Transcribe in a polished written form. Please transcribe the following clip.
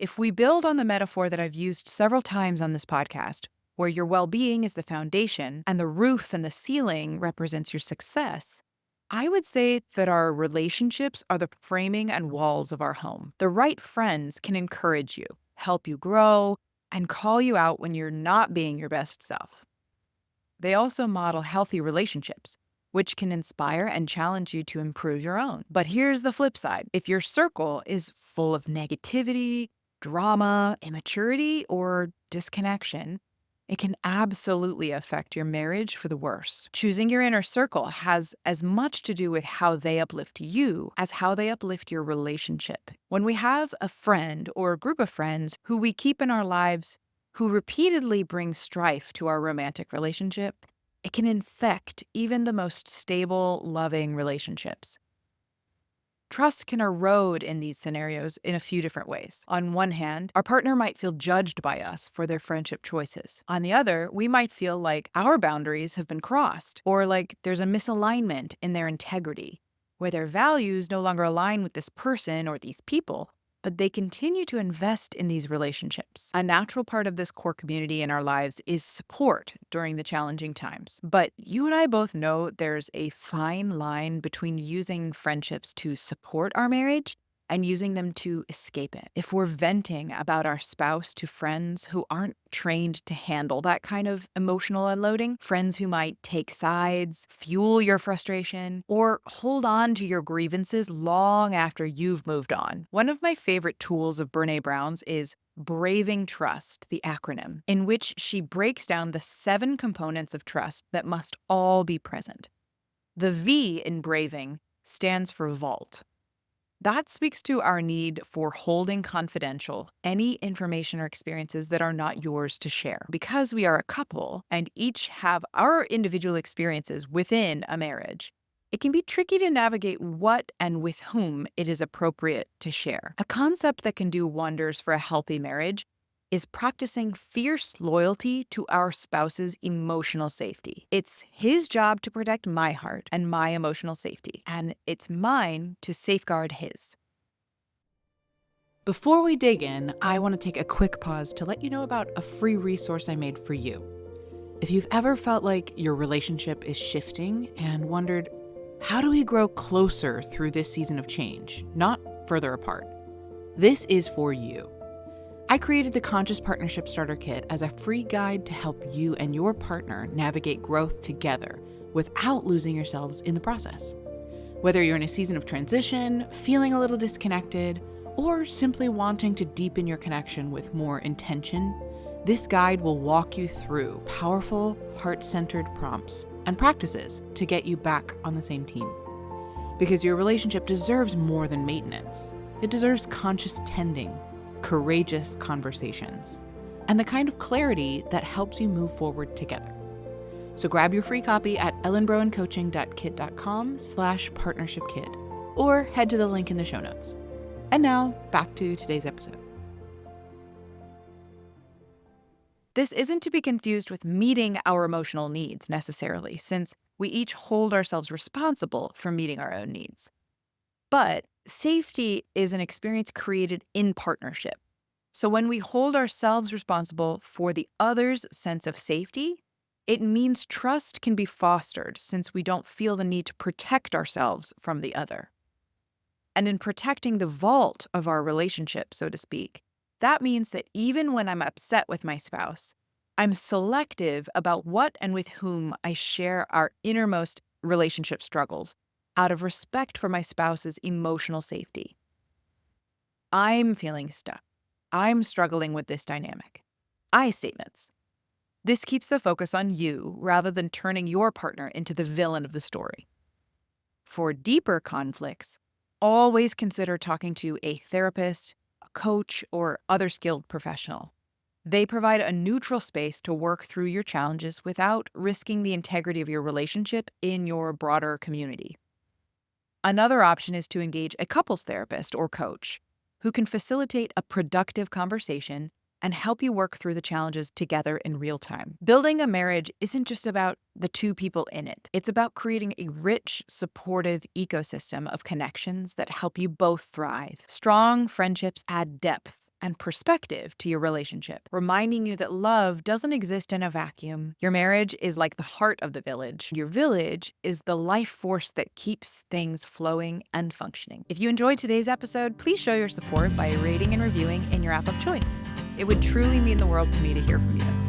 If we build on the metaphor that I've used several times on this podcast, where your well being is the foundation and the roof and the ceiling represents your success, I would say that our relationships are the framing and walls of our home. The right friends can encourage you, help you grow, and call you out when you're not being your best self. They also model healthy relationships, which can inspire and challenge you to improve your own. But here's the flip side. If your circle is full of negativity, drama, immaturity, or disconnection, it can absolutely affect your marriage for the worse. Choosing your inner circle has as much to do with how they uplift you as how they uplift your relationship. When we have a friend or a group of friends who we keep in our lives who repeatedly bring strife to our romantic relationship, it can infect even the most stable, loving relationships. Trust can erode in these scenarios in a few different ways. On one hand, our partner might feel judged by us for their friendship choices. On the other, we might feel like our boundaries have been crossed, or like there's a misalignment in their integrity, where their values no longer align with this person or these people, but they continue to invest in these relationships. A natural part of this core community in our lives is support during the challenging times. But you and I both know there's a fine line between using friendships to support our marriage and using them to escape it. If we're venting about our spouse to friends who aren't trained to handle that kind of emotional unloading, friends who might take sides, fuel your frustration, or hold on to your grievances long after you've moved on. One of my favorite tools of Brené Brown's is Braving Trust, the acronym, in which she breaks down the 7 components of trust that must all be present. The V in braving stands for vault. That speaks to our need for holding confidential any information or experiences that are not yours to share. Because we are a couple and each have our individual experiences within a marriage, it can be tricky to navigate what and with whom it is appropriate to share. A concept that can do wonders for a healthy marriage is practicing fierce loyalty to our spouse's emotional safety. It's his job to protect my heart and my emotional safety, and it's mine to safeguard his. Before we dig in, I want to take a quick pause to let you know about a free resource I made for you. If you've ever felt like your relationship is shifting and wondered, how do we grow closer through this season of change, not further apart? This is for you. I created the Conscious Partnership Starter Kit as a free guide to help you and your partner navigate growth together without losing yourselves in the process. Whether you're in a season of transition, feeling a little disconnected, or simply wanting to deepen your connection with more intention, this guide will walk you through powerful, heart-centered prompts and practices to get you back on the same team. Because your relationship deserves more than maintenance. It deserves conscious tending, courageous conversations, and the kind of clarity that helps you move forward together. So grab your free copy at ellenbrowencoaching.kit.com/partnershipkit or head to the link in the show notes. And now, back to today's episode. This isn't to be confused with meeting our emotional needs necessarily, since we each hold ourselves responsible for meeting our own needs. But safety is an experience created in partnership. So when we hold ourselves responsible for the other's sense of safety, it means trust can be fostered since we don't feel the need to protect ourselves from the other. And in protecting the vault of our relationship, so to speak, that means that even when I'm upset with my spouse, I'm selective about what and with whom I share our innermost relationship struggles out of respect for my spouse's emotional safety. I'm feeling stuck. I'm struggling with this dynamic. I statements. This keeps the focus on you rather than turning your partner into the villain of the story. For deeper conflicts, always consider talking to a therapist, a coach, or other skilled professional. They provide a neutral space to work through your challenges without risking the integrity of your relationship in your broader community. Another option is to engage a couples therapist or coach who can facilitate a productive conversation and help you work through the challenges together in real time. Building a marriage isn't just about the two people in it. It's about creating a rich, supportive ecosystem of connections that help you both thrive. Strong friendships add depth and perspective to your relationship, reminding you that love doesn't exist in a vacuum. Your marriage is like the heart of the village. Your village is the life force that keeps things flowing and functioning. If you enjoyed today's episode, please show your support by rating and reviewing in your app of choice. It would truly mean the world to me to hear from you.